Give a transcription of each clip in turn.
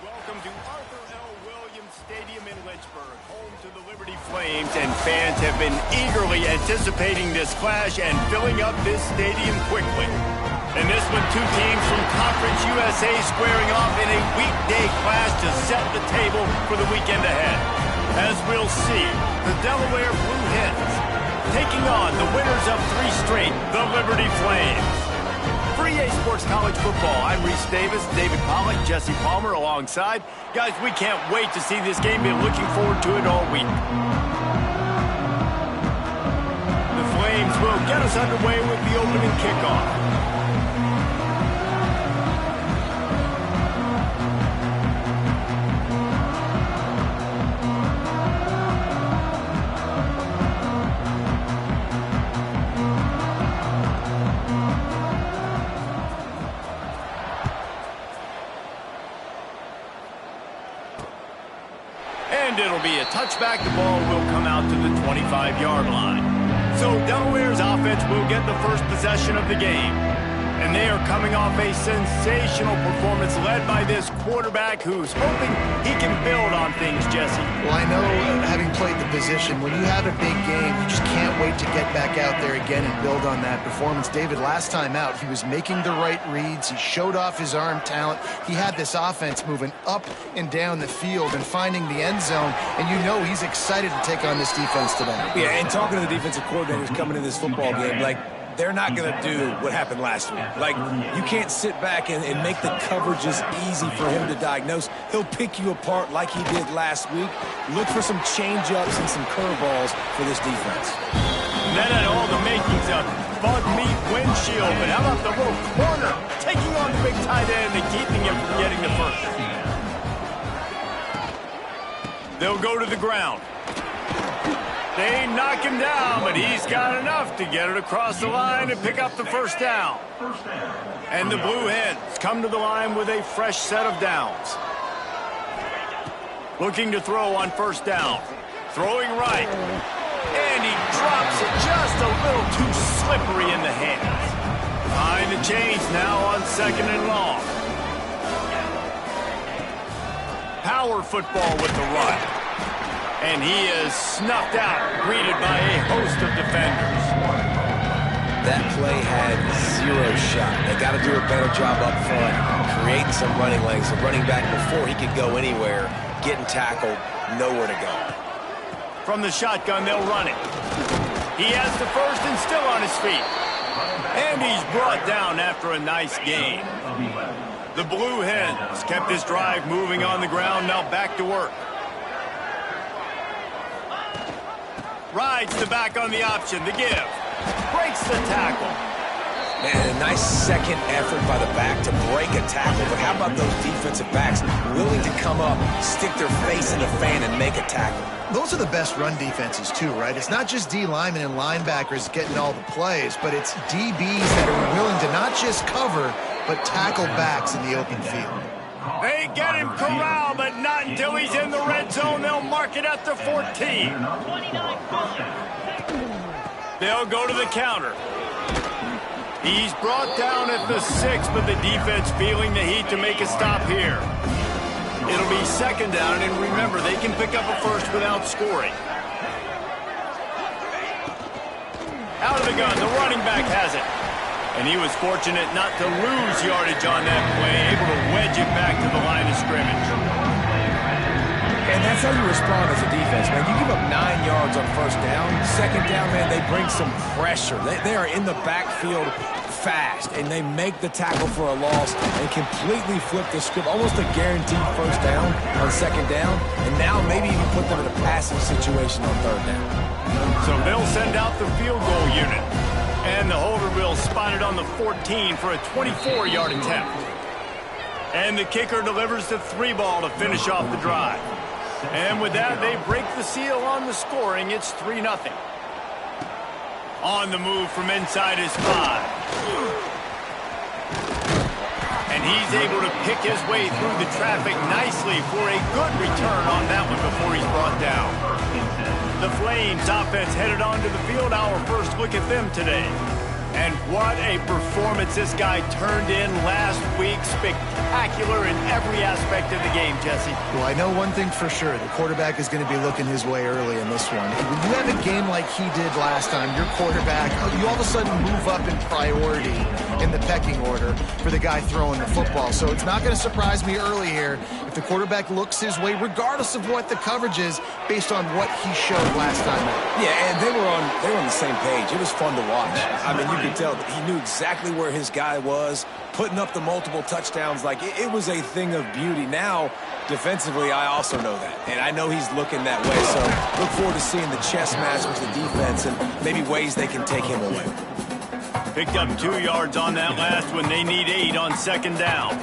Welcome to Arthur L. Williams Stadium in Lynchburg, home to the Liberty Flames, and fans have been eagerly anticipating this clash and filling up this stadium quickly. In this one, two teams from Conference USA squaring off in a weekday clash to set the table for the weekend ahead. As we'll see, the Delaware Blue Hens taking on the winners of three straight, the Liberty Flames. For EA Sports College Football, I'm Reese Davis, David Pollack, Jesse Palmer alongside. Guys, we can't wait to see this game. Been looking forward to it all week. The Flames will get us underway with the opening kickoff. And it'll be a touchback. The ball will come out to the 25-yard line. So Delaware's offense will get the first possession of the game. And they are coming off a sensational performance led by this quarterback who's hoping he can build on things, Jesse. Well, I know, having played the position, when you have a big game, you just can't wait to get back out there again and build on that performance. David, last time out, he was making the right reads. He showed off his arm talent. He had this offense moving up and down the field and finding the end zone. And you know he's excited to take on this defense today. Yeah, and talking to the defensive coordinators coming in this football game, they're not going to do what happened last week. You can't sit back and make the coverages easy for him to diagnose. He'll pick you apart like he did last week. Look for some change-ups and some curveballs for this defense. That had all the makings of bug meat windshield, but how about the little corner taking on the big tight end and keeping him from getting the first? They'll go to the ground. They knock him down, but he's got enough to get it across the line and pick up the first down. And the Blue Hens come to the line with a fresh set of downs. Looking to throw on first down. Throwing right. And he drops it just a little too slippery in the hands. Behind the chains now on second and long. Power football with the run. And he is snuffed out, greeted by a host of defenders. That play had zero shot. They got to do a better job up front, creating some running lanes. The running back, before he could go anywhere, getting tackled, nowhere to go. From the shotgun, they'll run it. He has the first and still on his feet. And he's brought down after a nice gain. The Blue Hens kept this drive moving on the ground, now back to work. Rides the back on the option, the give. Breaks the tackle. Man, a nice second effort by the back to break a tackle, but how about those defensive backs willing to come up, stick their face in the fan, and make a tackle? Those are the best run defenses, too, right? It's not just D linemen and linebackers getting all the plays, but it's DBs that are willing to not just cover, but tackle backs in the open field. They get him corralled, but not until he's in the red zone. They'll mark it at the 14. They'll go to the counter. He's brought down at the 6, but the defense feeling the heat to make a stop here. It'll be second down, and remember, they can pick up a first without scoring. Out of the gun, the running back has it. And he was fortunate not to lose yardage on that play, able to wedge it back to the line of scrimmage. And that's how you respond as a defense, man. You give up 9 yards on first down. Second down, man, they bring some pressure. They are in the backfield fast, and they make the tackle for a loss and completely flip the script. Almost a guaranteed first down on second down. And now maybe even put them in a passing situation on third down. So they'll send out the field goal unit. And the holder will spot it on the 14 for a 24-yard attempt. And the kicker delivers the 3 ball to finish off the drive. And with that, they break the seal on the scoring. It's 3-0. On the move from inside his 5. And he's able to pick his way through the traffic nicely for a good return on that one before he's brought down. The Flames offense headed onto the field. Our first look at them today. And what a performance this guy turned in last week. Spectacular in every aspect of the game, Jesse. Well, I know one thing for sure. The quarterback is going to be looking his way early in this one. When you have a game like he did last time, your quarterback, you all of a sudden move up in priority in the pecking order for the guy throwing the football. So it's not going to surprise me early here if the quarterback looks his way, regardless of what the coverage is, based on what he showed last time out. Yeah, and they were on the same page. It was fun to watch. I mean, you could tell that he knew exactly where his guy was, putting up the multiple touchdowns. Like, it was a thing of beauty. Now, defensively, I also know that. And I know he's looking that way. So look forward to seeing the chess match with the defense and maybe ways they can take him away. Picked up 2 yards on that last one. They need 8 on second down.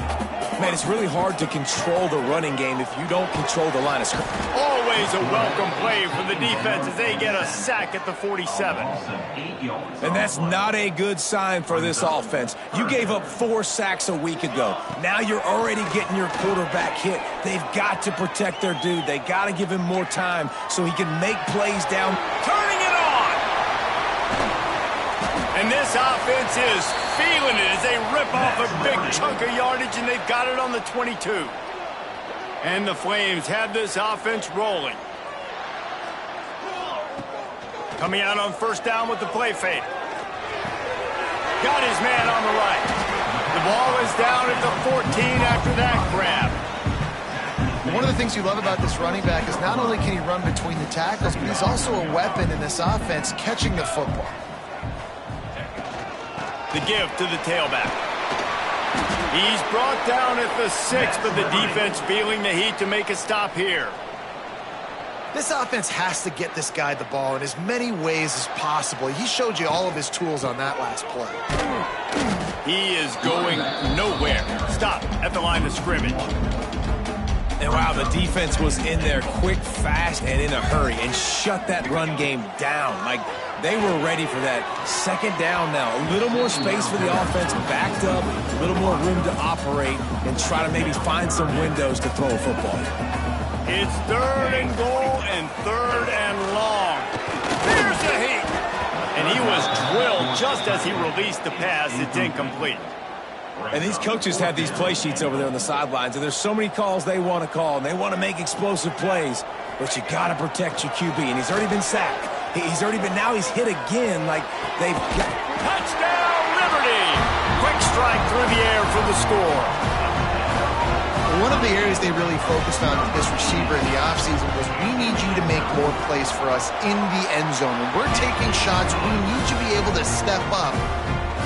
Man, it's really hard to control the running game if you don't control the line of scrimmage. Always a welcome play for the defense as they get a sack at the 47. And that's not a good sign for this offense. You gave up 4 sacks a week ago. Now you're already getting your quarterback hit. They've got to protect their dude. They got to give him more time so he can make plays down. Turning it on! And this offense is feeling it as they rip off a big chunk of yardage, and they've got it on the 22. And the Flames have this offense rolling. Coming out on first down with the play fake. Got his man on the right. The ball is down at the 14 after that grab. One of the things you love about this running back is not only can he run between the tackles, but he's also a weapon in this offense catching the football. The give to the tailback. He's brought down at the 6, but the defense feeling the heat to make a stop here. This offense has to get this guy the ball in as many ways as possible. He showed you all of his tools on that last play. He is going nowhere. Stop at the line of scrimmage. And wow, the defense was in there quick, fast, and in a hurry and shut that run game down. Like, they were ready for that. Second down now. A little more space for the offense, backed up, a little more room to operate and try to maybe find some windows to throw a football. It's 3rd and goal and 3rd and long. There's the heat. And he was drilled just as he released the pass. It's incomplete. And these coaches have these play sheets over there on the sidelines, and there's so many calls they want to call, and they want to make explosive plays, but you got to protect your QB, and he's already been sacked. He's already been, now he's hit again, like they've got. Touchdown, Liberty! Quick strike through the air for the score. One of the areas they really focused on with this receiver in the offseason was we need you to make more plays for us in the end zone. When we're taking shots, we need you to be able to step up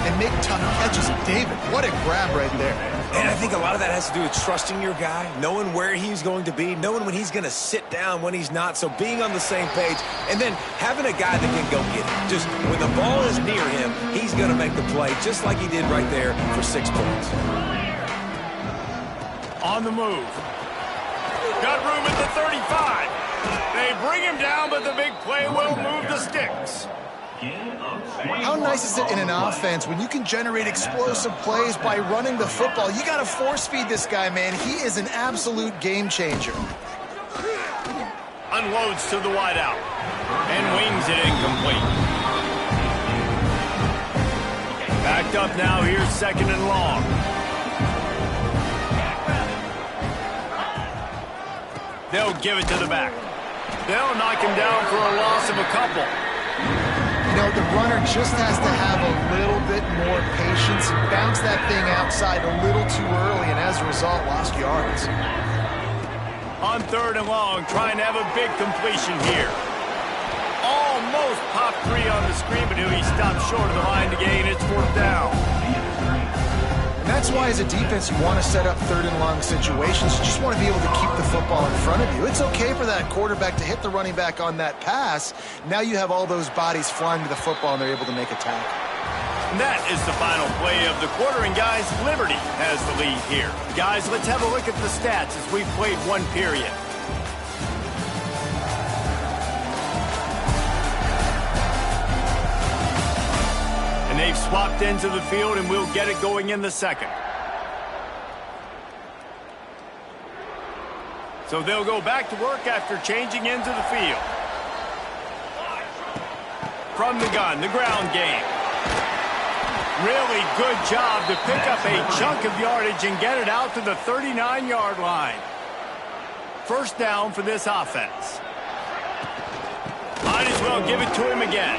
and make tough catches. David, what a grab right there. And I think a lot of that has to do with trusting your guy, knowing where he's going to be, knowing when he's going to sit down, when he's not. So being on the same page, and then having a guy that can go get it. Just when the ball is near him, he's going to make the play, just like he did right there for 6 points. On the move. Got room at the 35. They bring him down, but the big play will move the sticks. How nice is it in an offense when you can generate explosive plays by running the football? You got to force feed this guy, man. He is an absolute game changer. Unloads to the wideout and wings it incomplete. Backed up now. Here's 2nd and long. They'll give it to the back. They'll knock him down for a loss of a couple. You know, the runner just has to have a little bit more patience and bounce that thing outside a little too early, and as a result, lost yards. On 3rd and long, trying to have a big completion here. Almost popped 3 on the screen, but he stopped short of the line to gain. It's 4th down. And that's why, as a defense, you want to set up 3rd and long situations. You just want to be able to keep the football in front of you. It's okay for that quarterback to hit the running back on that pass. Now you have all those bodies flying to the football, and they're able to make a tackle. And that is the final play of the quarter, and guys, Liberty has the lead here. Guys, let's have a look at the stats as we've played 1 period. And they've swapped into the field, and we'll get it going in the 2nd. So they'll go back to work after changing into the field. From the gun, the ground game. Really good job to pick up a chunk of yardage and get it out to the 39-yard line. First down for this offense. Might as well give it to him again.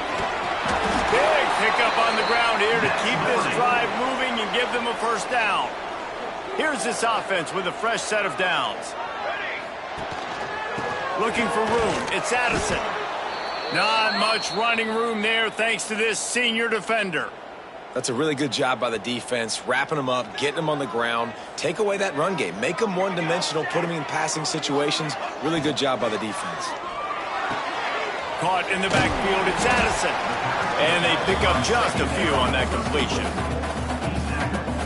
Big pickup on the ground here to keep this drive moving and give them a first down. Here's this offense with a fresh set of downs. Looking for room. It's Addison. Not much running room there thanks to this senior defender. That's a really good job by the defense, wrapping them up, getting them on the ground. Take away that run game. Make them one-dimensional, put them in passing situations. Really good job by the defense. Caught in the backfield, it's Addison. And they pick up just a few on that completion.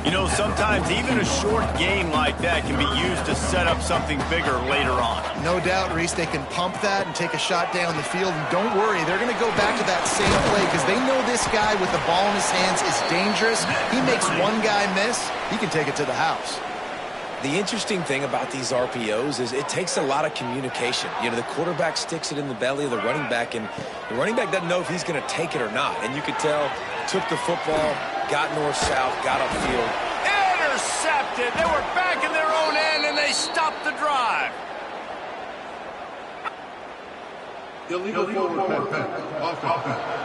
You know, sometimes even a short gain like that can be used to set up something bigger later on. No doubt, Reese, they can pump that and take a shot down the field. And don't worry, they're going to go back to that same play because they know this guy with the ball in his hands is dangerous. He makes one guy miss, he can take it to the house. The interesting thing about these RPOs is it takes a lot of communication. You know, the quarterback sticks it in the belly of the running back, and the running back doesn't know if he's going to take it or not. And you could tell, took the football, got north-south, got upfield. Intercepted! They were back in their own end, and they stopped the drive. Illegal forward offense.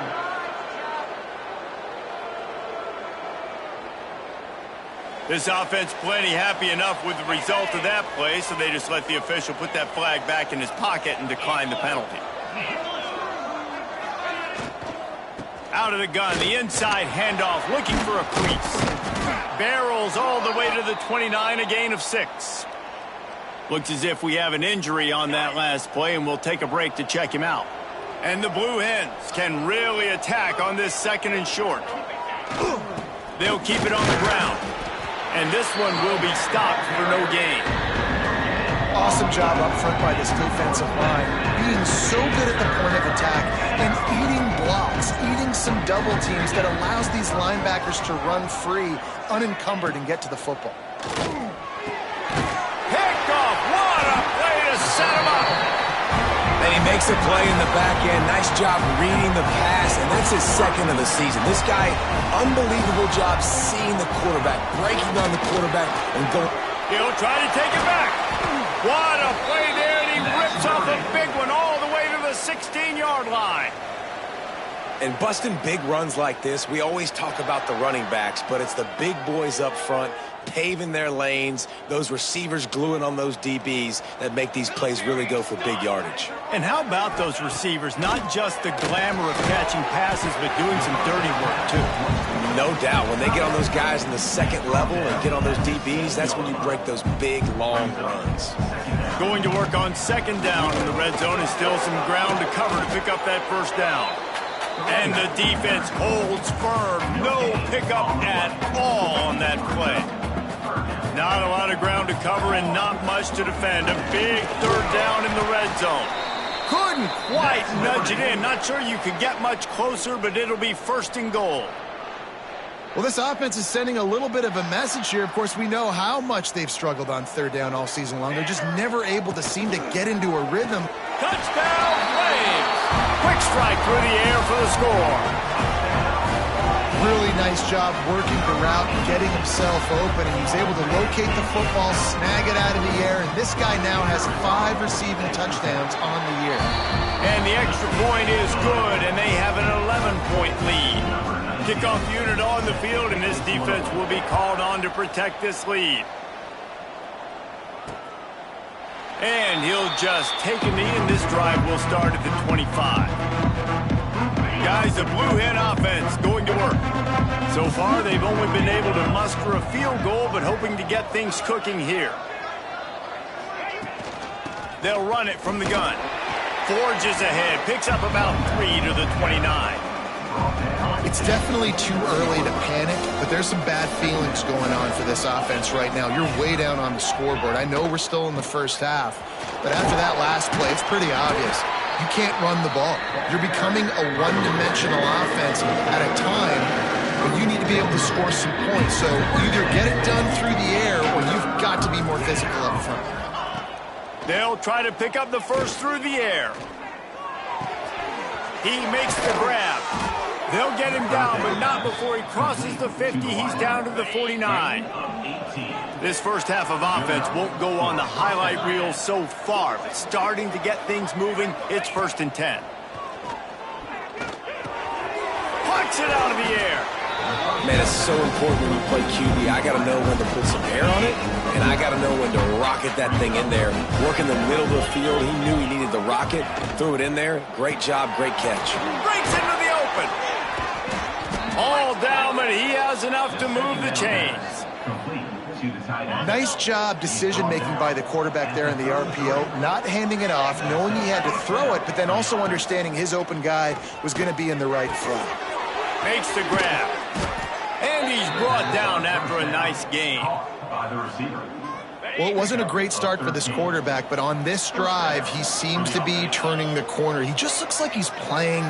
This offense plenty happy enough with the result of that play, so they just let the official put that flag back in his pocket and decline the penalty. Out of the gun, the inside handoff, looking for a crease. Barrels all the way to the 29, a gain of 6. Looks as if we have an injury on that last play, and we'll take a break to check him out. And the Blue Hens can really attack on this second and short. They'll keep it on the ground. And this one will be stopped for no gain. Awesome job up front by this defensive line. Being so good at the point of attack and eating blocks, eating some double teams that allows these linebackers to run free, unencumbered, and get to the football. Picked off. What a play to set him up. And he makes a play in the back end. Nice job reading the pass, and that's his second of the season. This guy, unbelievable job seeing the quarterback, breaking on the quarterback, and going. He'll try to take it back. What a play there, and he rips off a big one all the way to the 16-yard line. And busting big runs like this, we always talk about the running backs, but it's the big boys up front, paving their lanes, those receivers gluing on those DBs that make these plays really go for big yardage. And how about those receivers? Not just the glamour of catching passes, but doing some dirty work, too. No doubt. When they get on those guys in the second level and get on those DBs, that's when you break those big, long runs. Going to work on second down in the red zone, and still some ground to cover to pick up that first down. And the defense holds firm. No pickup at all on that play. Not a lot of ground to cover and not much to defend. A big third down in the red zone. Couldn't quite nudge it in. Not sure you could get much closer, but it'll be first and goal. Well, this offense is sending a little bit of a message here. Of course, we know how much they've struggled on third down all season long. They're just never able to seem to get into a rhythm. Touchdown, Flames! Quick strike through the air for the score. Really nice job working the route and getting himself open, and he's able to locate the football, snag it out of the air, and this guy now has 5 receiving touchdowns on the year. And the extra point is good, and they have an 11-point lead. Kickoff unit on the field, and this defense will be called on to protect this lead. And he'll just take a knee, and this drive will start at the 25. Guys, the Blue Hen offense going to work. So far, they've only been able to muster a field goal, but hoping to get things cooking here. They'll run it from the gun. Forges ahead, picks up about 3 to the 29. It's definitely too early to panic, but there's some bad feelings going on for this offense right now. You're way down on the scoreboard. I know we're still in the first half, but after that last play, it's pretty obvious. You can't run the ball. You're becoming a one-dimensional offense at a time when you need to be able to score some points. So either get it done through the air or you've got to be more physical up front. They'll try to pick up the first through the air. He makes the grab. They'll get him down, but not before he crosses the 50. He's down to the 49. This first half of offense won't go on the highlight reel so far, but starting to get things moving, it's 1st and 10. Pucks it out of the air. Man, it's so important when you play QB. I got to know when to put some air on it, and I got to know when to rocket that thing in there. Work in the middle of the field. He knew he needed the rocket. Threw it in there. Great job, great catch. Breaks into the open. All down, but he has enough to move the chains. Nice job decision-making by the quarterback there in the RPO, not handing it off, knowing he had to throw it, but then also understanding his open guy was going to be in the right front. Makes the grab. And he's brought down after a nice gain. Well, it wasn't a great start for this quarterback, but on this drive, he seems to be turning the corner. He just looks like he's playing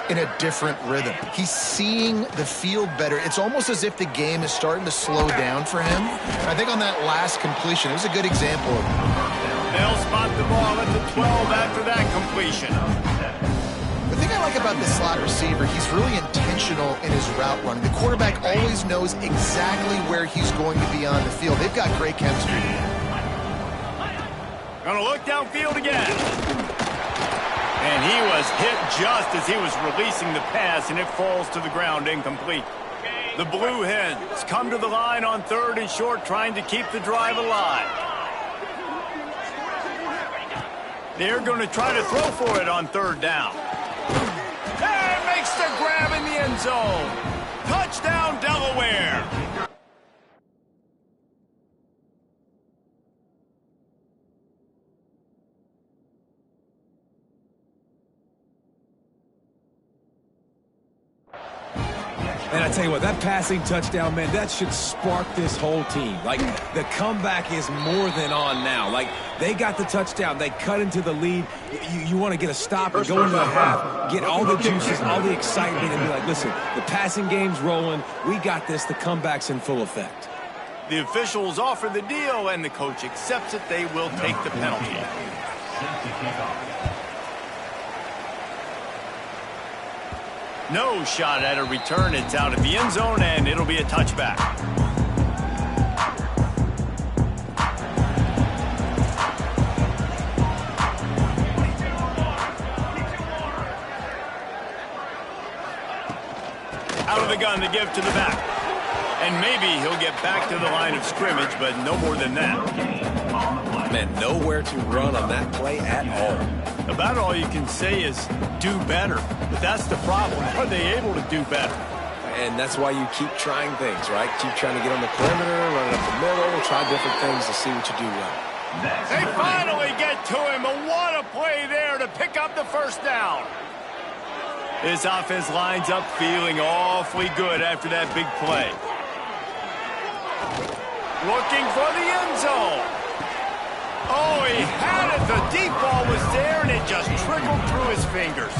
in a different rhythm. He's seeing the field better. It's almost as if the game is starting to slow down for him. And I think on that last completion, it was a good example of it. They'll spot the ball at the 12 after that completion. The thing I like about this slot receiver, he's really intentional in his route running. The quarterback always knows exactly where he's going to be on the field. They've got great chemistry. Gonna look downfield again. And he was hit just as he was releasing the pass, and it falls to the ground incomplete. The Blue Hens come to the line on 3rd and short, trying to keep the drive alive. They're going to try to throw for it on 3rd down. And makes the grab in the end zone. Touchdown, Delaware. And I tell you what, that passing touchdown, man, that should spark this whole team. Like, the comeback is more than on now. Like, they got the touchdown. They cut into the lead. You want to get a stop and go into the half, get all the juices, all the excitement, and be like, listen, the passing game's rolling. We got this. The comeback's in full effect. The officials offer the deal, and the coach accepts it. They will take the penalty. No shot at a return. It's out of the end zone, and it'll be a touchback. Out of the gun to give to the back. And maybe he'll get back to the line of scrimmage, but no more than that. Man, nowhere to run on that play at all. About all you can say is do better. But that's the problem. Are they able to do better? And that's why you keep trying things, right? Keep trying to get on the perimeter, run up the middle, try different things to see what you do well. They finally get to him, but what a play there to pick up the 1st down. This offense lines up feeling awfully good after that big play. Looking for the end zone. Oh, he had it. The deep ball was there, and it just trickled through his fingers.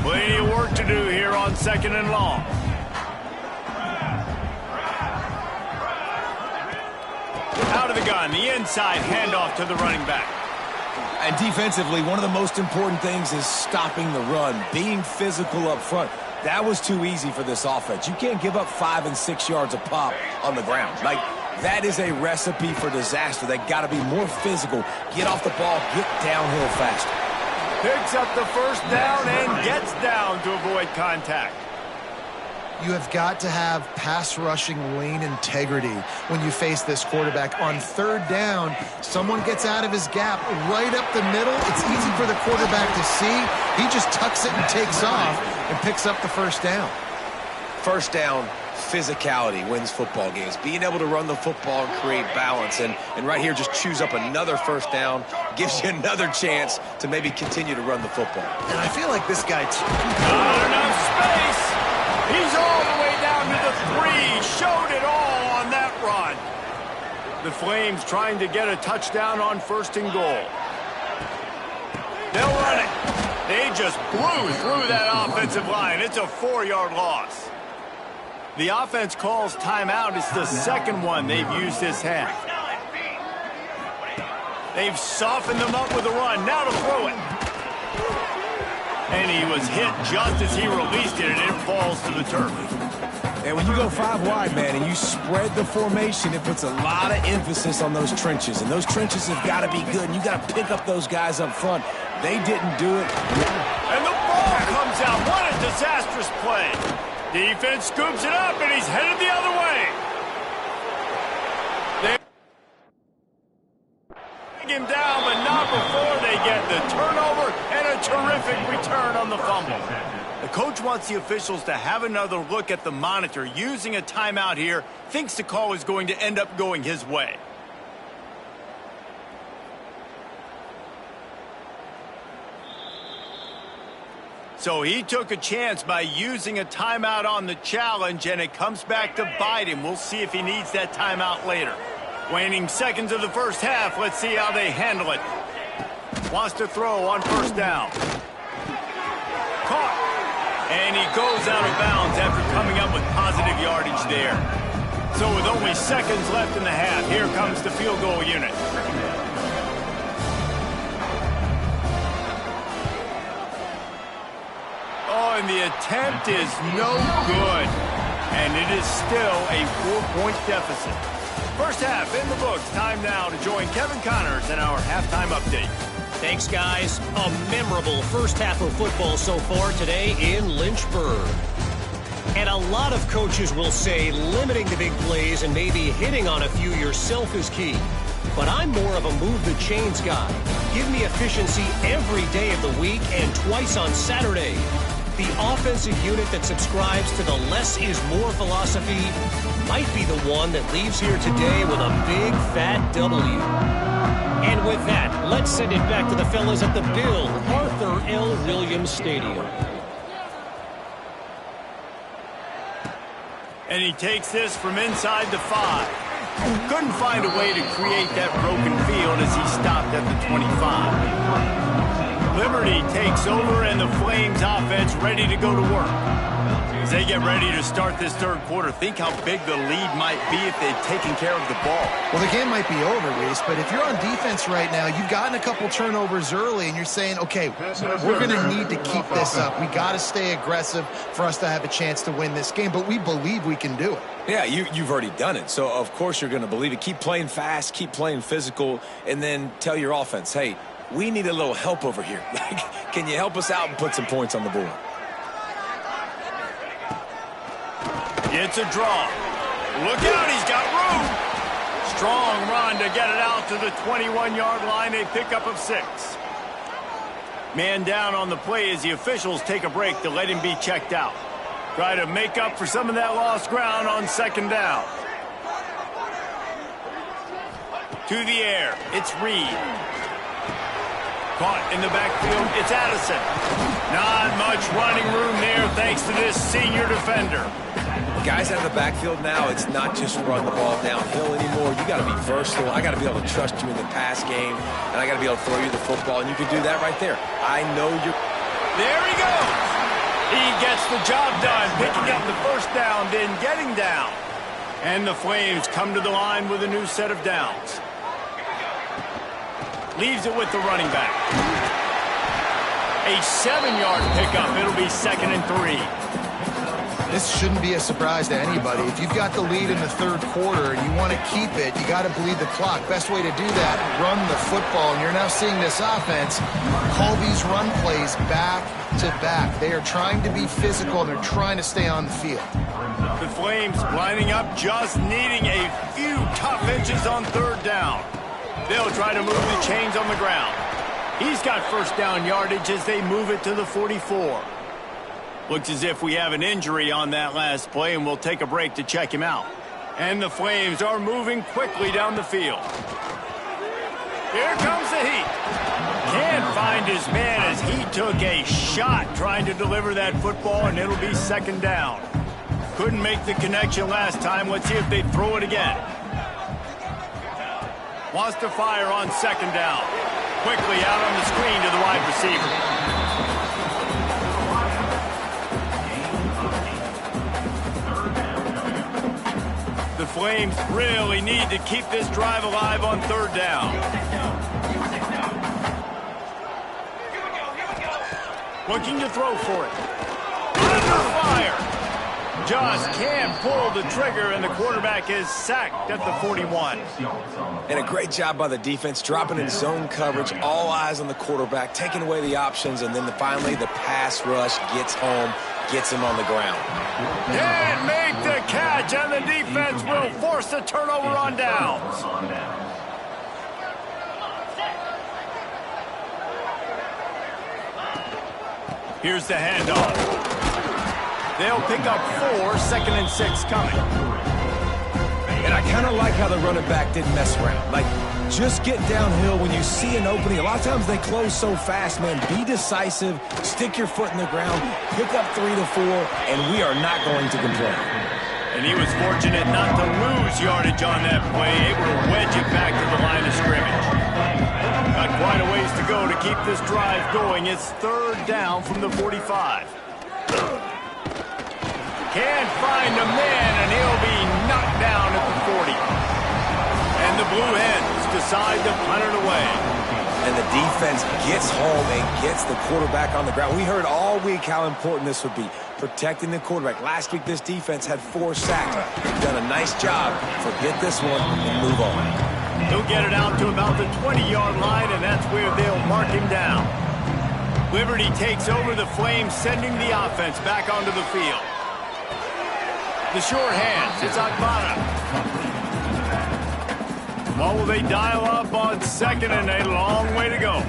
Plenty of work to do here on 2nd and long. Out of the gun, the inside handoff to the running back. And defensively, one of the most important things is stopping the run, being physical up front. That was too easy for this offense. You can't give up 5 and 6 yards a pop on the ground. Like, that is a recipe for disaster. They got to be more physical, get off the ball, get downhill faster. Picks up the 1st down and gets down to avoid contact. You have got to have pass rushing lane integrity when you face this quarterback. On 3rd down, someone gets out of his gap right up the middle. It's easy for the quarterback to see. He just tucks it and takes off and picks up the 1st down. 1st down, physicality wins football games. Being able to run the football and create balance. And right here, just choose up another 1st down, gives you another chance to maybe continue to run the football. And I feel like this guy... Not enough space. He's all the way down to the 3. Showed it all on that run. The Flames trying to get a touchdown on 1st and goal. They'll run it. They just blew through that offensive line. It's a 4-yard loss. The offense calls timeout. It's the 2nd one they've used this half. They've softened them up with a run. Now to throw it. And he was hit just as he released it, and it falls to the turf. And when you go 5 wide, man, and you spread the formation, it puts a lot of emphasis on those trenches. And those trenches have got to be good, and you got to pick up those guys up front. They didn't do it. And the ball comes out. What a disastrous play. Defense scoops it up, and he's headed the other way. They take him down, but not before they get the turnover and a terrific return on the fumble. The coach wants the officials to have another look at the monitor. Using a timeout here, thinks the call is going to end up going his way. So he took a chance by using a timeout on the challenge, and it comes back to bite him. We'll see if he needs that timeout later. Waning seconds of the first half. Let's see how they handle it. Wants to throw on first down. Caught. And he goes out of bounds after coming up with positive yardage there. So with only seconds left in the half, here comes the field goal unit. Oh, and the attempt is no good. And it is still a 4-point deficit. First half in the books. Time now to join Kevin Connors in our halftime update. Thanks, guys. A memorable first half of football so far today in Lynchburg. And a lot of coaches will say limiting the big plays and maybe hitting on a few yourself is key. But I'm more of a move the chains guy. Give me efficiency every day of the week and twice on Saturday. The offensive unit that subscribes to the less is more philosophy might be the one that leaves here today with a big fat W. And with that, let's send it back to the fellas at the Bill Arthur L. Williams Stadium. And he takes this from inside the 5. Couldn't find a way to create that broken field as he stopped at the 25. Liberty takes over, and the Flames offense ready to go to work. As they get ready to start this third quarter, think how big the lead might be if they'd taken care of the ball. Well, the game might be over, Reese, but if you're on defense right now, you've gotten a couple turnovers early, and you're saying, okay, we're going to need to keep this up. We got to stay aggressive for us to have a chance to win this game, but we believe we can do it. Yeah, you've already done it, so of course you're going to believe it. Keep playing fast, keep playing physical, and then tell your offense, hey, we need a little help over here. Can you help us out and put some points on the board? It's a draw. Look out, he's got room. Strong run to get it out to the 21-yard line, a pickup of 6. Man down on the play as the officials take a break to let him be checked out. Try to make up for some of that lost ground on second down. To the air, it's Reed. Caught in the backfield, it's Addison. Not much running room there thanks to this senior defender. Guys out of the backfield now, it's not just run the ball downhill anymore. You got to be versatile. I got to be able to trust you in the pass game, and I got to be able to throw you the football, and you can do that right there. I know you're... There he goes. He gets the job done, picking up the first down, then getting down. And the Flames come to the line with a new set of downs. Leaves it with the running back. A 7-yard pickup. It'll be 2nd and 3. This shouldn't be a surprise to anybody. If you've got the lead in the third quarter and you want to keep it, you got to bleed the clock. Best way to do that, run the football. And you're now seeing this offense call these run plays back to back. They are trying to be physical, and they're trying to stay on the field. The Flames lining up, just needing a few tough inches on third down. They'll try to move the chains on the ground. He's got first down yardage as they move it to the 44. Looks as if we have an injury on that last play, and we'll take a break to check him out. And the Flames are moving quickly down the field. Here comes the heat. Can't find his man as he took a shot trying to deliver that football, and it'll be 2nd down. Couldn't make the connection last time. Let's see if they throw it again. Wants to fire on 2nd down. Quickly out on the screen to the wide receiver. The Flames really need to keep this drive alive on third down. Looking to throw for it. Under fire. Just can't pull the trigger, and the quarterback is sacked at the 41. And a great job by the defense, dropping in zone coverage, all eyes on the quarterback, taking away the options, and then finally the pass rush gets home, gets him on the ground. Can't make the catch, and the defense will force the turnover on downs. Here's the handoff. They'll pick up 4, 2nd and 6 coming. And I kind of like how the running back didn't mess around. Like, just get downhill when you see an opening. A lot of times they close so fast, man. Be decisive, stick your foot in the ground, pick up 3 to 4, and we are not going to complain. And he was fortunate not to lose yardage on that play, able to wedge it back to the line of scrimmage. Got quite a ways to go to keep this drive going. It's 3rd down from the 45. Can't find a man, and he'll be knocked down at the 40. And the Blue Hens decide to punt it away. And the defense gets home and gets the quarterback on the ground. We heard all week how important this would be, protecting the quarterback. Last week, this defense had 4 sacks. They've done a nice job. Forget this one and move on. He'll get it out to about the 20-yard line, and that's where they'll mark him down. Liberty takes over the Flames, sending the offense back onto the field. The sure hands, it's Agbana. What will they dial up on 2nd and a long way to go?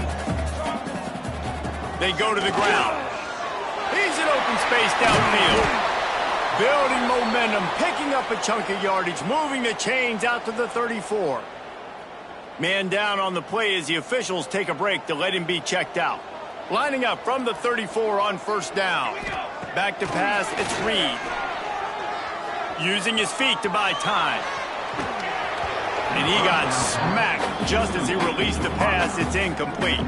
They go to the ground. He's in open space downfield. Building momentum, picking up a chunk of yardage, moving the chains out to the 34. Man down on the play as the officials take a break to let him be checked out. Lining up from the 34 on 1st down. Back to pass, it's Reed. Using his feet to buy time. And he got smacked just as he released the pass. It's incomplete.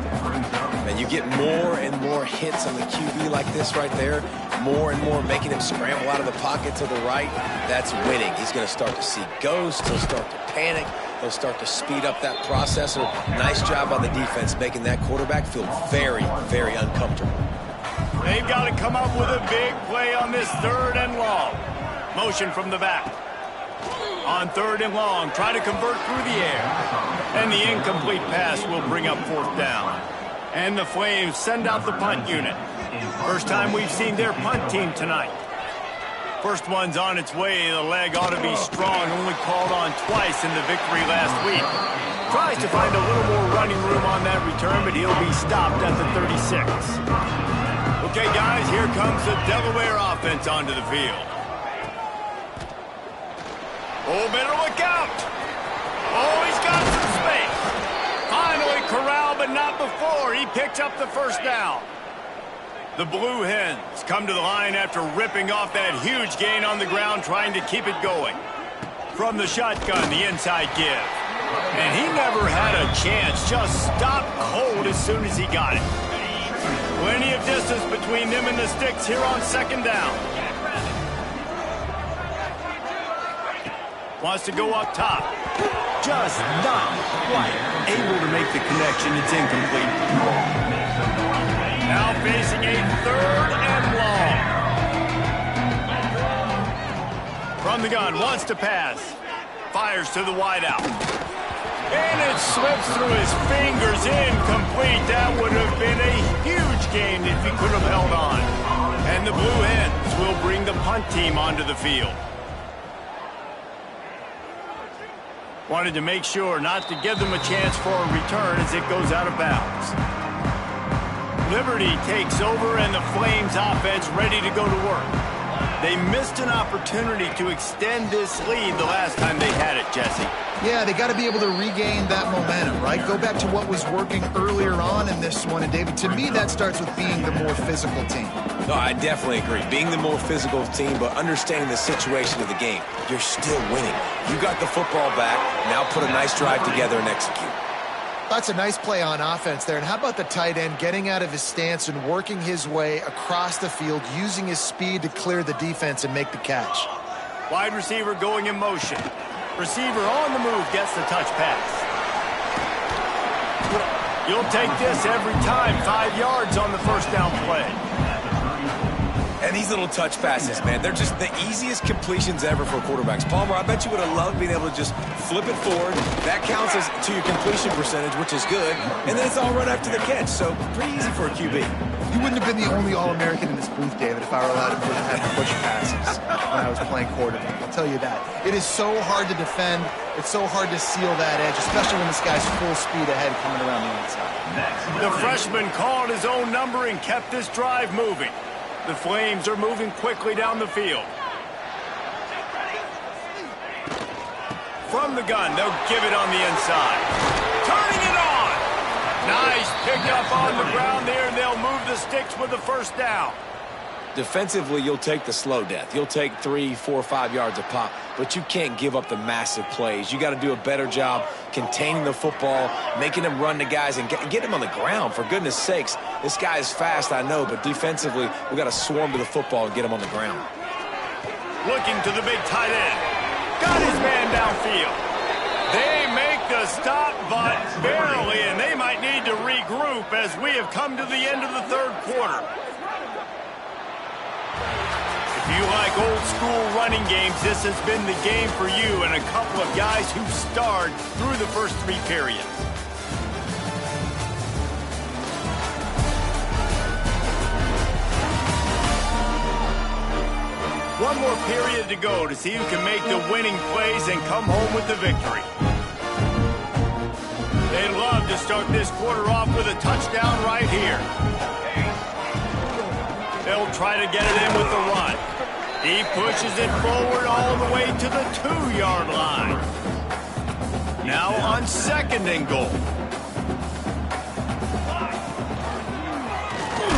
And you get more and more hits on the QB like this right there. More and more making him scramble out of the pocket to the right. That's winning. He's going to start to see ghosts. He'll start to panic. He'll start to speed up that processor. Nice job by the defense making that quarterback feel very, very uncomfortable. They've got to come up with a big play on this 3rd and long. Motion from the back. On 3rd and long, try to convert through the air. And the incomplete pass will bring up 4th down. And the Flames send out the punt unit. First time we've seen their punt team tonight. First one's on its way. The leg ought to be strong. Only called on twice in the victory last week. Tries to find a little more running room on that return, but he'll be stopped at the 36. Okay, guys, here comes the Delaware offense onto the field. Oh, better look out. Oh, he's got some space. Finally corralled, but not before. He picks up the 1st down. The Blue Hens come to the line after ripping off that huge gain on the ground, trying to keep it going. From the shotgun, the inside give. And he never had a chance. Just stopped cold as soon as he got it. Plenty of distance between them and the sticks here on 2nd down. Wants to go up top. Just not quite able to make the connection. It's incomplete. Now facing a 3rd and long. From the gun, wants to pass. Fires to the wideout. And it slips through his fingers. Incomplete. That would have been a huge gain if he could have held on. And the Blue Hens will bring the punt team onto the field. Wanted to make sure not to give them a chance for a return as it goes out of bounds. Liberty takes over, and the Flames offense ready to go to work. They missed an opportunity to extend this lead the last time they had it, Jesse. Yeah, they got to be able to regain that momentum, right? Go back to what was working earlier on in this one. And, David, to me, that starts with being the more physical team. No, I definitely agree. Being the more physical team, but understanding the situation of the game. You're still winning. You got the football back. Now put a nice drive together and execute. That's a nice play on offense there. And how about the tight end getting out of his stance and working his way across the field, using his speed to clear the defense and make the catch? Wide receiver going in motion. Receiver on the move gets the touch pass. You'll take this every time. 5 yards on the first down play. And these little touch passes, man, they're just the easiest completions ever for quarterbacks. Palmer, I bet you would have loved being able to just flip it forward. That counts as to your completion percentage, which is good. And then it's all right after the catch, so pretty easy for a QB. You wouldn't have been the only All-American in this booth, David, if I were allowed to have push passes when I was playing quarterback. I'll tell you that. It is so hard to defend. It's so hard to seal that edge, especially when this guy's full speed ahead coming around the inside. The freshman called his own number and kept this drive moving. The Flames are moving quickly down the field. From the gun, they'll give it on the inside. Turning it on! Nice pickup on the ground there, and they'll move the sticks with the first down. Defensively, you'll take the slow death. You'll take 3, 4, 5 yards a pop, but you can't give up the massive plays. You got to do a better job containing the football, making them run the guys, and get them on the ground. For goodness sakes, this guy is fast, I know, but defensively, we got to swarm to the football and get him on the ground. Looking to the big tight end. Got his man downfield. They make the stop, but barely, and they might need to regroup as we have come to the end of the third quarter. If you like old-school running games, this has been the game for you and a couple of guys who starred through the first 3 periods. One more period to go to see who can make the winning plays and come home with the victory. They'd love to start this quarter off with a touchdown right here. They'll try to get it in with the run. He pushes it forward all the way to the 2-yard line. Now on 2nd and goal.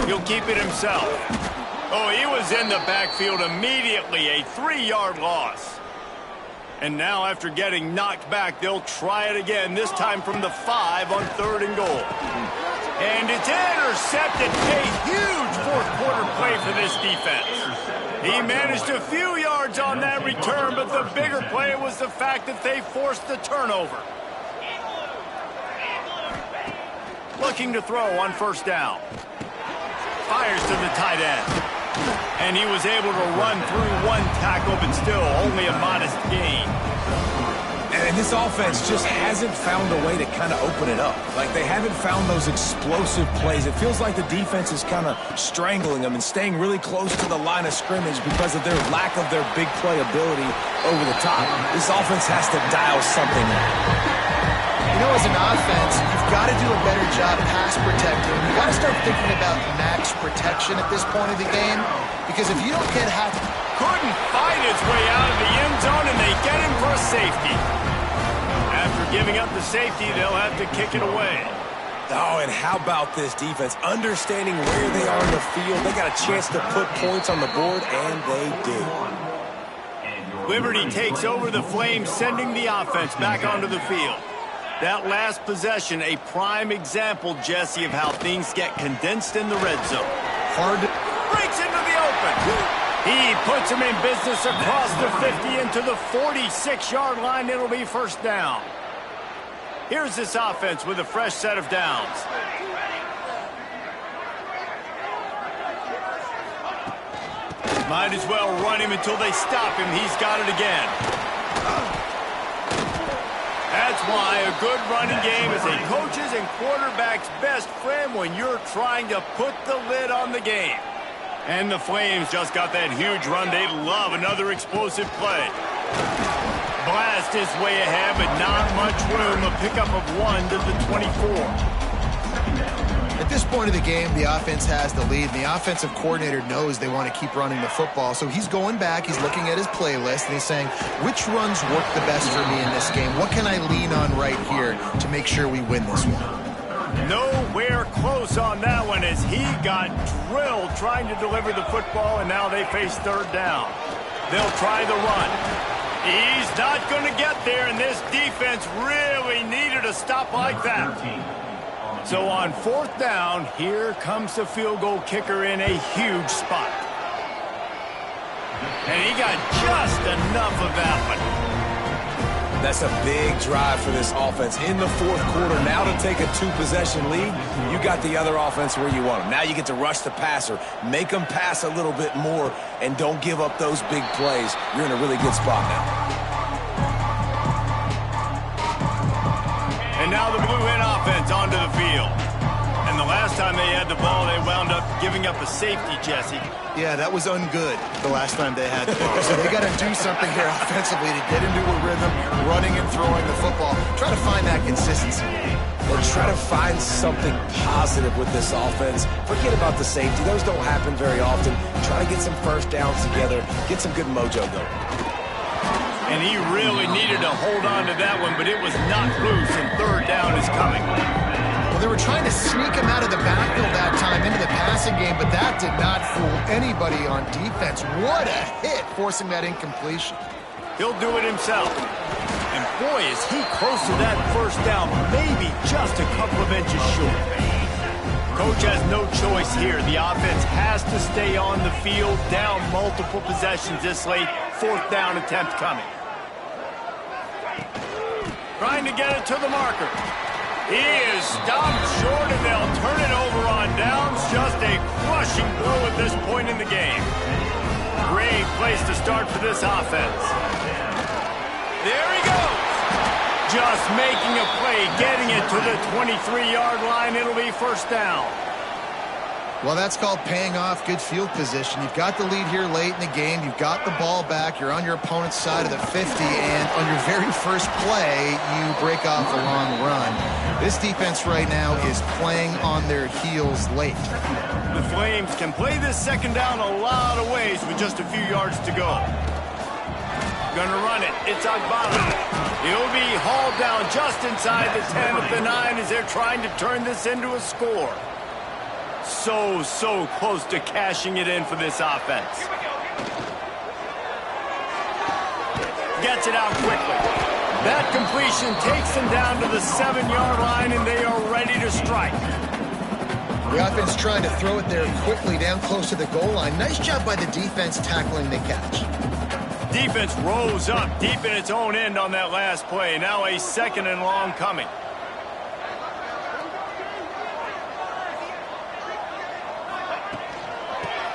He'll keep it himself. Oh, he was in the backfield immediately, a 3-yard loss. And now after getting knocked back, they'll try it again, this time from the 5 on 3rd and goal. And it's intercepted. A huge fourth-quarter play for this defense. He managed a few yards on that return, but the bigger play was the fact that they forced the turnover. Looking to throw on 1st down. Fires to the tight end. And he was able to run through 1 tackle, but still only a modest gain. And this offense just hasn't found a way to kind of open it up. Like, they haven't found those explosive plays. It feels like the defense is kind of strangling them and staying really close to the line of scrimmage because of their lack of their big play ability over the top. This offense has to dial something in. You know, as an offense, you've got to do a better job pass protecting. You've got to start thinking about max protection at this point of the game, because if you don't get half... Couldn't find his way out of the end zone, and they get him for a safety. After giving up the safety, they'll have to kick it away. Oh, and how about this defense? Understanding where they are in the field. They got a chance to put points on the board, and they do. Liberty takes over the Flames, sending the offense back onto the field. That last possession, a prime example, Jesse, of how things get condensed in the red zone. Hard to... Breaks into the open. He puts him in business across the 50 into the 46-yard line. It'll be 1st down. Here's this offense with a fresh set of downs. Might as well run him until they stop him. He's got it again. That's why a good running game is a coach's and quarterback's best friend when you're trying to put the lid on the game. And the Flames just got that huge run. They love another explosive play. Blast his way ahead, but not much room. A pickup of 1 to the 24. At this point of the game, the offense has the lead, and the offensive coordinator knows they want to keep running the football. So he's going back, he's looking at his playlist, and he's saying, which runs work the best for me in this game? What can I lean on right here to make sure we win this one? Nowhere close on that one as he got drilled trying to deliver the football, and now they face 3rd down. They'll try the run. He's not going to get there, and this defense really needed a stop like that. So on 4th down, here comes the field goal kicker in a huge spot. And he got just enough of that one. That's a big drive for this offense in the fourth quarter. Now to take a two-possession lead, you got the other offense where you want them. Now you get to rush the passer, make them pass a little bit more, and don't give up those big plays. You're in a really good spot now. And now the Blue Hen offense onto the field. And the last time they had the ball, they wound up giving up a safety, Jesse. Yeah, that was ungood the last time they had the ball. So they got to do something here offensively to get into a rhythm, running and throwing the football. Try to find that consistency. Or try to find something positive with this offense. Forget about the safety. Those don't happen very often. Try to get some first downs together. Get some good mojo going. And he really needed to hold on to that one, but it was knocked loose, and third down is coming. Well, they were trying to sneak him out of the backfield that time into the passing game, but that did not fool anybody on defense. What a hit, forcing that incompletion. He'll do it himself. And boy, is he close to that first down, maybe just a couple of inches short. Coach has no choice here. The offense has to stay on the field, down multiple possessions this late. Fourth down attempt coming. Trying to get it to the marker. He is stopped short, and they'll turn it over on downs. Just a crushing blow at this point in the game. Great place to start for this offense. There he goes. Just making a play, getting it to the 23-yard line. It'll be first down. Well, that's called paying off good field position. You've got the lead here late in the game. You've got the ball back. You're on your opponent's side of the 50, and on your very first play, you break off a long run. This defense right now is playing on their heels late. The Flames can play this second down a lot of ways with just a few yards to go. Gonna run it. It's Agbala. He'll be hauled down just inside the 10 of the 9 as they're trying to turn this into a score. So close to cashing it in for this offense. Gets it out quickly. That completion takes them down to the 7-yard line, and they are ready to strike. The offense trying to throw it there quickly down close to the goal line. Nice job by the defense tackling the catch. Defense rose up deep in its own end on that last play. Now a second and long coming.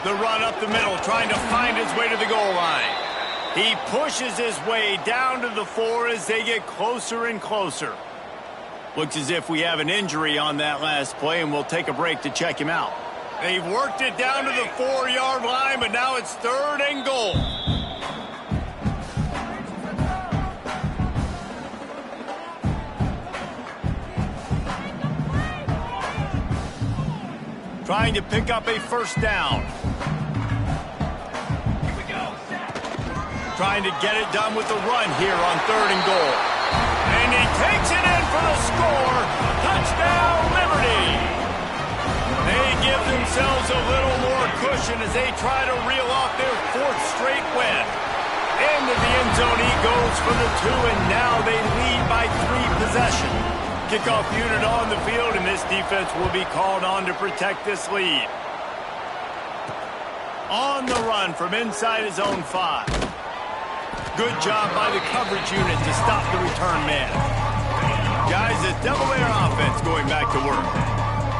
The run up the middle, trying to find his way to the goal line. He pushes his way down to the 4 as they get closer and closer. Looks as if we have an injury on that last play, and we'll take a break to check him out. They've worked it down to the 4-yard line, but now it's third and goal. Trying to pick up a first down. Trying to get it done with the run here on third and goal. And he takes it in for the score. Touchdown, Liberty. They give themselves a little more cushion as they try to reel off their 4th straight win. Into the end zone he goes for the 2, and now they lead by 3 possessions. Kickoff unit on the field, and this defense will be called on to protect this lead. On the run from inside his own 5. Good job by the coverage unit to stop the return man. Guys, the Devil Air offense going back to work.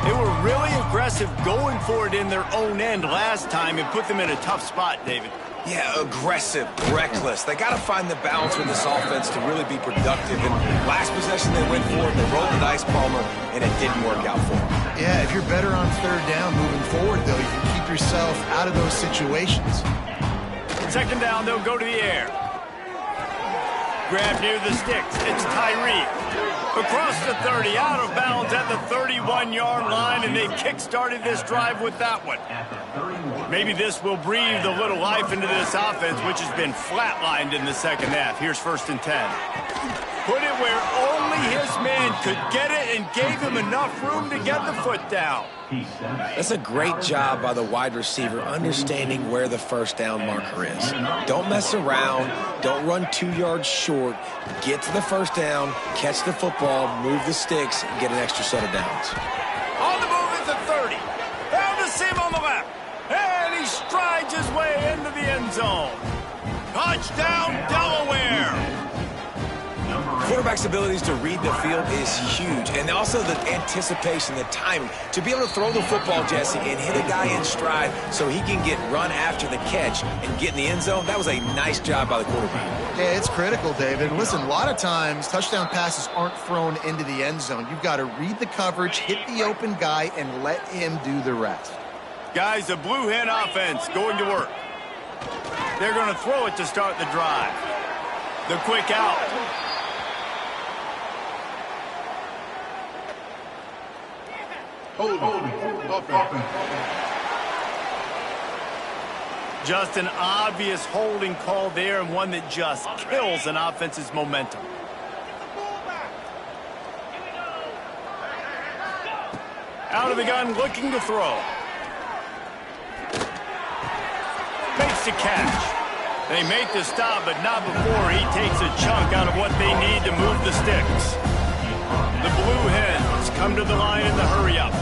They were really aggressive going for it in their own end last time and put them in a tough spot, David. Yeah, aggressive, reckless. They got to find the balance with this offense to really be productive. And last possession they went for it, they rolled the dice, Palmer, and it didn't work out for them. Yeah, if you're better on third down moving forward, though, you can keep yourself out of those situations. Second down, they'll go to the air. Grab near the sticks. It's Tyree. Across the 30, out of bounds at the 31-yard line, and they kick-started this drive with that one. Maybe this will breathe a little life into this offense, which has been flatlined in the second half. Here's 1st and 10. Put it where only his man could get it and gave him enough room to get the foot down. That's a great job by the wide receiver understanding where the first down marker is. Don't mess around. Don't run 2 yards short. Get to the first down, catch the football, move the sticks, and get an extra set of downs. On the move at the 30. Down to Sim on the left. And he strides his way into the end zone. Touchdown, Delaware. quarterback's abilities to read the field is huge. And also the anticipation, the timing. To be able to throw the football, Jesse, and hit a guy in stride so he can get run after the catch and get in the end zone, that was a nice job by the quarterback. Yeah, it's critical, David. Listen, a lot of times touchdown passes aren't thrown into the end zone. You've got to read the coverage, hit the open guy, and let him do the rest. Guys, the Blue Hen offense going to work. They're going to throw it to start the drive. The quick out. Holding. Offense. Just an obvious holding call there, and one that just kills an offense's momentum. Out of the gun, looking to throw. Makes the catch. They make the stop, but not before he takes a chunk out of what they need to move the sticks. The Blue Hens come to the line in the hurry-up.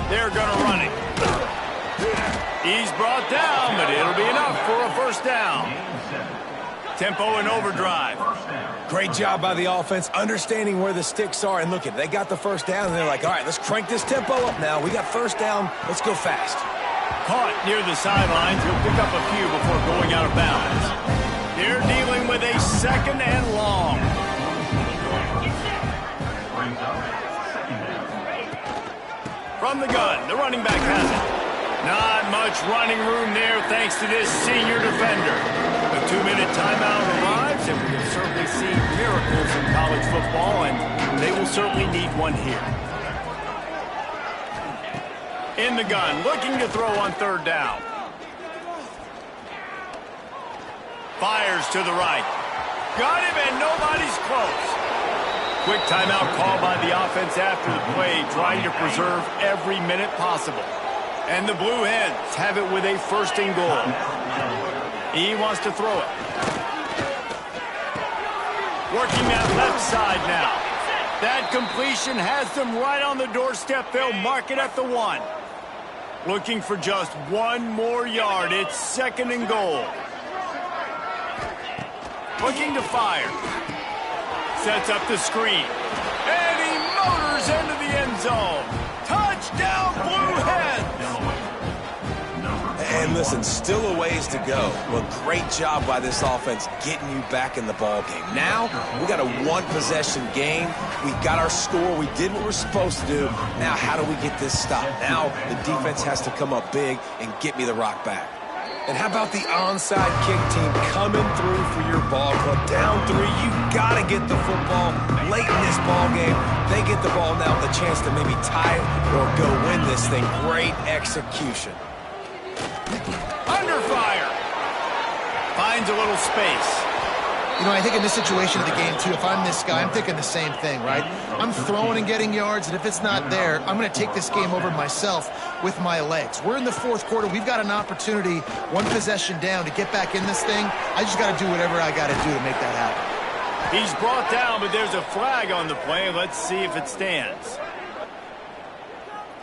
They're going to run it. He's brought down, but it'll be enough for a first down. Tempo and overdrive. Great job by the offense, understanding where the sticks are. And look, they got the first down, and they're like, all right, let's crank this tempo up now. We got first down. Let's go fast. Caught near the sidelines. He'll pick up a few before going out of bounds. They're dealing with a second and long. From the gun, the running back has it. Not much running room there thanks to this senior defender. The 2-minute timeout arrives, and we will certainly see miracles in college football, and they will certainly need one here. In the gun, looking to throw on third down. Fires to the right. Got him, and nobody's close. Quick timeout call by the offense after the play, trying to preserve every minute possible. And the Blue Hens have it with a first and goal. He wants to throw it. Working that left side now. That completion has them right on the doorstep. They'll mark it at the 1. Looking for just one more yard. It's second and goal. Looking to fire. Sets up the screen. And he motors into the end zone. Touchdown, Blue Hens! And listen, still a ways to go. But great job by this offense getting you back in the ball game. Now, we got a one-possession game. We got our score. We did what we're supposed to do. Now, how do we get this stop? Now, the defense has to come up big and get me the rock back. And how about the onside kick team coming through for your ball club? Down 3, you got to get the football late in this ball game. They get the ball now with a chance to maybe tie it or go win this thing. Great execution. Under fire. Finds a little space. You know, I think in this situation of the game, too, if I'm this guy, I'm thinking the same thing, right? I'm throwing and getting yards, and if it's not there, I'm going to take this game over myself with my legs. We're in the fourth quarter. We've got an opportunity, one possession down, to get back in this thing. I just got to do whatever I got to do to make that happen. He's brought down, but there's a flag on the play. Let's see if it stands.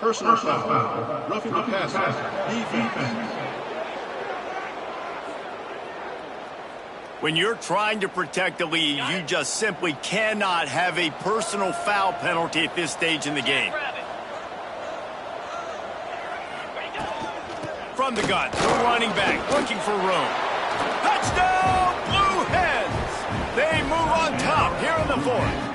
Personal foul. Roughing the passer. Defense. When you're trying to protect the lead, you just simply cannot have a personal foul penalty at this stage in the game. From the gun, the running back looking for room. Touchdown, Blue Hens! They move on top here in the fourth.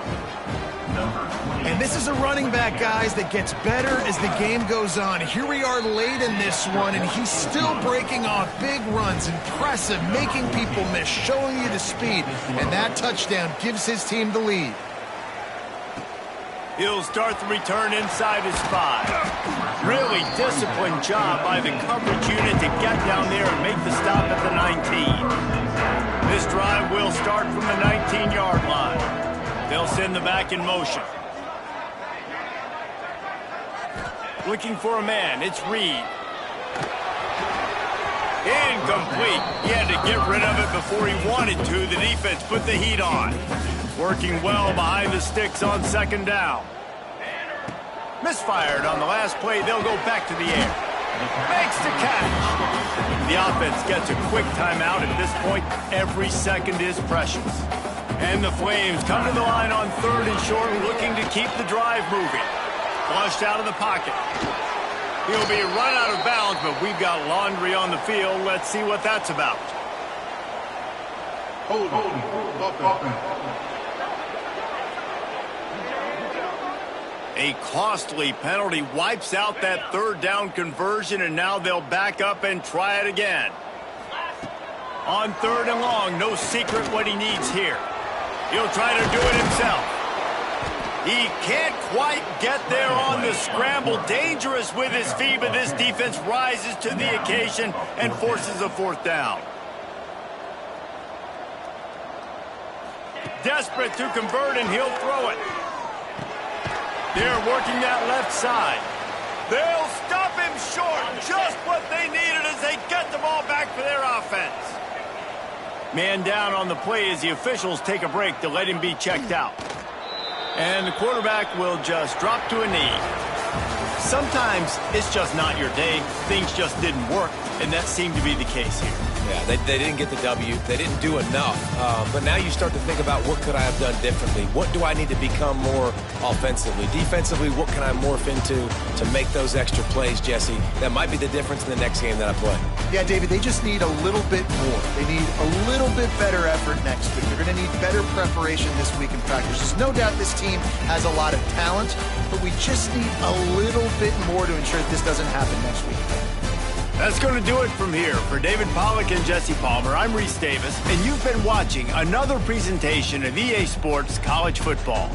And this is a running back, guys, that gets better as the game goes on. Here we are late in this one, and he's still breaking off big runs. Impressive, making people miss, showing you the speed. And that touchdown gives his team the lead. He'll start the return inside his 5. Really disciplined job by the coverage unit to get down there and make the stop at the 19. This drive will start from the 19-yard line. They'll send the back in motion. Looking for a man. It's Reed. Incomplete. He had to get rid of it before he wanted to. The defense put the heat on. Working well behind the sticks on second down. Misfired on the last play. They'll go back to the air. Makes the catch. The offense gets a quick timeout. At this point, every second is precious. And the Flames come to the line on 3rd and short, looking to keep the drive moving. Flushed out of the pocket. He'll be run out of bounds, but we've got laundry on the field. Let's see what that's about. A costly penalty wipes out that 3rd down conversion, and now they'll back up and try it again. On 3rd and long, no secret what he needs here. He'll try to do it himself. He can't quite get there on the scramble. Dangerous with his feet, but this defense rises to the occasion and forces a 4th down. Desperate to convert, and he'll throw it. They're working that left side. They'll stop him short. Just what they needed as they get the ball back for their offense. Man down on the play as the officials take a break to let him be checked out. And the quarterback will just drop to a knee. Sometimes it's just not your day. Things just didn't work, and that seemed to be the case here. Yeah, they didn't get the W. They didn't do enough. But now you start to think about what could I have done differently? What do I need to become more offensively? Defensively, what can I morph into to make those extra plays, Jesse? That might be the difference in the next game that I play. Yeah, David, they just need a little bit more. They need a little bit better effort next week. They're going to need better preparation this week in practice. There's no doubt this team has a lot of talent, but we just need a little bit more to ensure that this doesn't happen next week. That's going to do it from here. For David Pollack and Jesse Palmer, I'm Reese Davis, and you've been watching another presentation of EA Sports College Football.